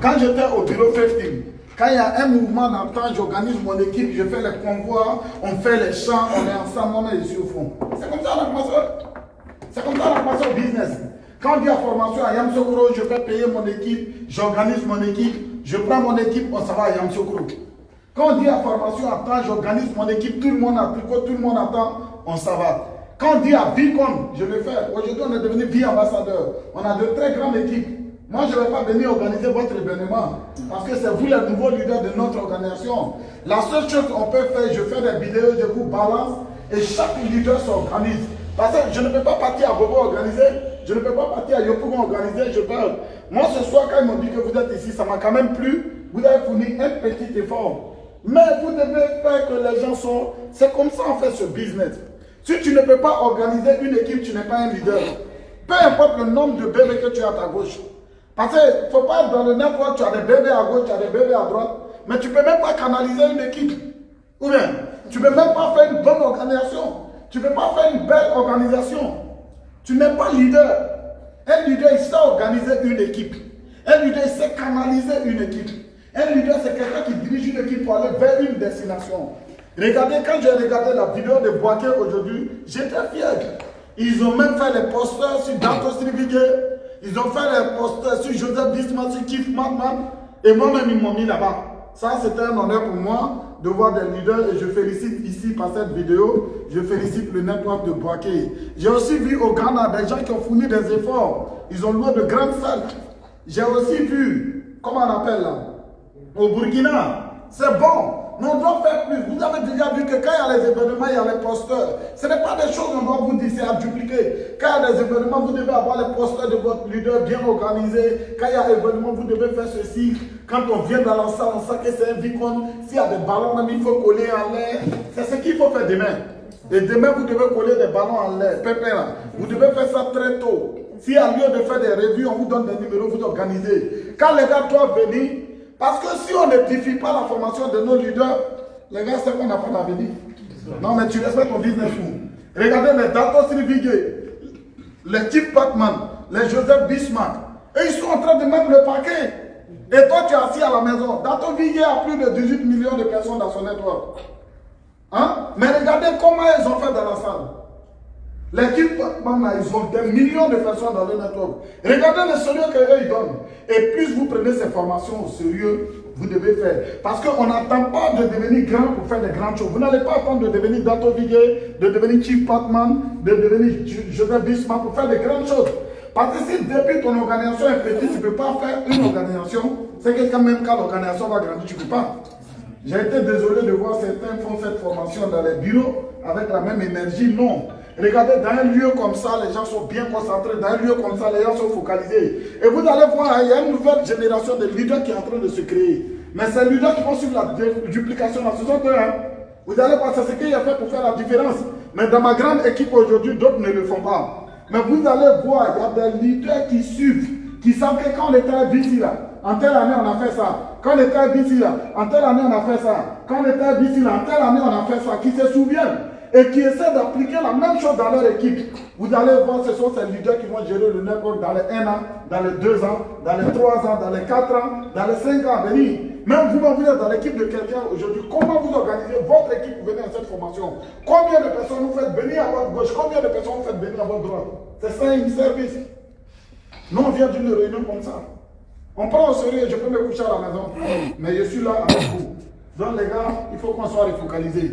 Quand j'étais au bureau 50, quand il y a un mouvement dans le temps, j'organise mon équipe, je fais les convois, on fait les chants, on est ensemble, moi-même, je suis au fond. C'est comme ça la formation. C'est comme ça la formation business. Quand on dit à formation à Yamoussoukro, je fais payer mon équipe, j'organise mon équipe, je prends mon équipe, on s'en va à Yamoussoukro. Quand on dit à formation à temps, j'organise mon équipe, tout le monde a tricot, tout le monde attend, on s'en va. Quand on dit à Vicom, je le fais. Aujourd'hui, on est devenu vie-ambassadeur. On a de très grandes équipes. Moi, je ne vais pas venir organiser votre événement parce que c'est vous les nouveaux leaders de notre organisation. La seule chose qu'on peut faire, je fais des vidéos, je vous balance et chaque leader s'organise. Parce que je ne peux pas partir à Bobo organiser, je ne peux pas partir à Yopougon organiser, je peux. Moi, ce soir, quand ils m'ont dit que vous êtes ici, ça m'a quand même plu. Vous avez fourni un petit effort. Mais vous devez faire que les gens sont... C'est comme ça on fait ce business. Si tu ne peux pas organiser une équipe, tu n'es pas un leader. Peu importe le nombre de bébés que tu as à ta gauche. Parce qu'il ne faut pas dans le network, tu as des bébés à gauche, tu as des bébés à droite, mais tu ne peux même pas canaliser une équipe. Ou bien, tu ne peux même pas faire une bonne organisation. Tu ne peux pas faire une belle organisation. Tu n'es pas leader. Un leader, il sait organiser une équipe. Un leader, il sait canaliser une équipe. Un leader, c'est quelqu'un qui dirige une équipe pour aller vers une destination. Regardez, quand j'ai regardé la vidéo de Boaké aujourd'hui, j'étais fier. Ils ont même fait les posters sur Danto Srivigué. Ils ont fait les posters sur Joseph Bismarck, sur Keith Madman. Et moi-même, ils m'ont mis là-bas. Ça, c'était un honneur pour moi de voir des leaders. Et je félicite ici par cette vidéo, je félicite le network de Boaké. J'ai aussi vu au Ghana des gens qui ont fourni des efforts. Ils ont loué de grandes salles. J'ai aussi vu, comment on appelle là, au Burkina. C'est bon. Mais on doit faire plus. Vous avez déjà vu que quand il y a les événements, il y a les posters. Ce n'est pas des choses qu'on doit vous dire, c'est à dupliquer. Quand il y a des événements, vous devez avoir les posters de votre leader bien organisés. Quand il y a des événements, vous devez faire ceci. Quand on vient dans la salle, on sait que c'est un vicon. S'il y a des ballons, même il faut coller en l'air. C'est ce qu'il faut faire demain. Et demain, vous devez coller des ballons en l'air. Vous devez faire ça très tôt. Si à lieu de faire des revues, on vous donne des numéros, vous organisez. Quand les gars doivent venir, parce que si on ne défie pas la formation de nos leaders, les gars, c'est qu'on n'a pas d'avenir. Non, mais tu respectes ton business. Regardez les Danto Srivigué, les Keith Batman, les Joseph Bismarck. Et ils sont en train de mettre le paquet. Et toi, tu es assis à la maison. Danto Srivigué a plus de 18 millions de personnes dans son network. Hein? Mais regardez comment ils ont fait dans la salle. Les Keith Batman, ils ont des millions de personnes dans le network. Regardez le sérieux qu'eux ils donnent. Et plus vous prenez ces formations au sérieux, vous devez faire. Parce qu'on n'attend pas de devenir grand pour faire des grandes choses. Vous n'allez pas attendre de devenir Danto Srivigué, de devenir Keith Batman, de devenir Joseph Bismarck pour faire des grandes choses. Parce que si depuis ton organisation est petite, tu ne peux pas faire une organisation, c'est que quand même quand l'organisation va grandir, tu ne peux pas. J'ai été désolé de voir certains font cette formation dans les bureaux avec la même énergie. Non. Regardez, dans un lieu comme ça, les gens sont bien concentrés. Dans un lieu comme ça, les gens sont focalisés. Et vous allez voir, il y a une nouvelle génération de leaders qui est en train de se créer. Mais ces leaders qui vont suivre la duplication, la saison 2, vous allez voir, c'est ce qu'il y a fait pour faire la différence. Mais dans ma grande équipe aujourd'hui, d'autres ne le font pas. Mais vous allez voir, il y a des leaders qui suivent, qui savent que quand on était à BC là, en telle année on a fait ça. Quand on était à BC là, en telle année on a fait ça. Quand on était à BC là, en telle année on a fait ça. Qui se souviennent et qui essaient d'appliquer la même chose dans leur équipe. Vous allez voir, ce sont ces leaders qui vont gérer le network dans les 1 an, dans les 2 ans, dans les 3 ans, dans les 4 ans, dans les 5 ans à venir. Même vous, vous êtes dans l'équipe de quelqu'un aujourd'hui, comment vous organisez votre équipe pour venir à cette formation? Combien de personnes vous faites venir à votre gauche? Combien de personnes vous faites venir à votre droite? C'est ça un service. Nous, on vient d'une réunion comme ça. On prend au sérieux, je peux me coucher à la maison, mais je suis là avec vous. Donc les gars, il faut qu'on soit refocalisés.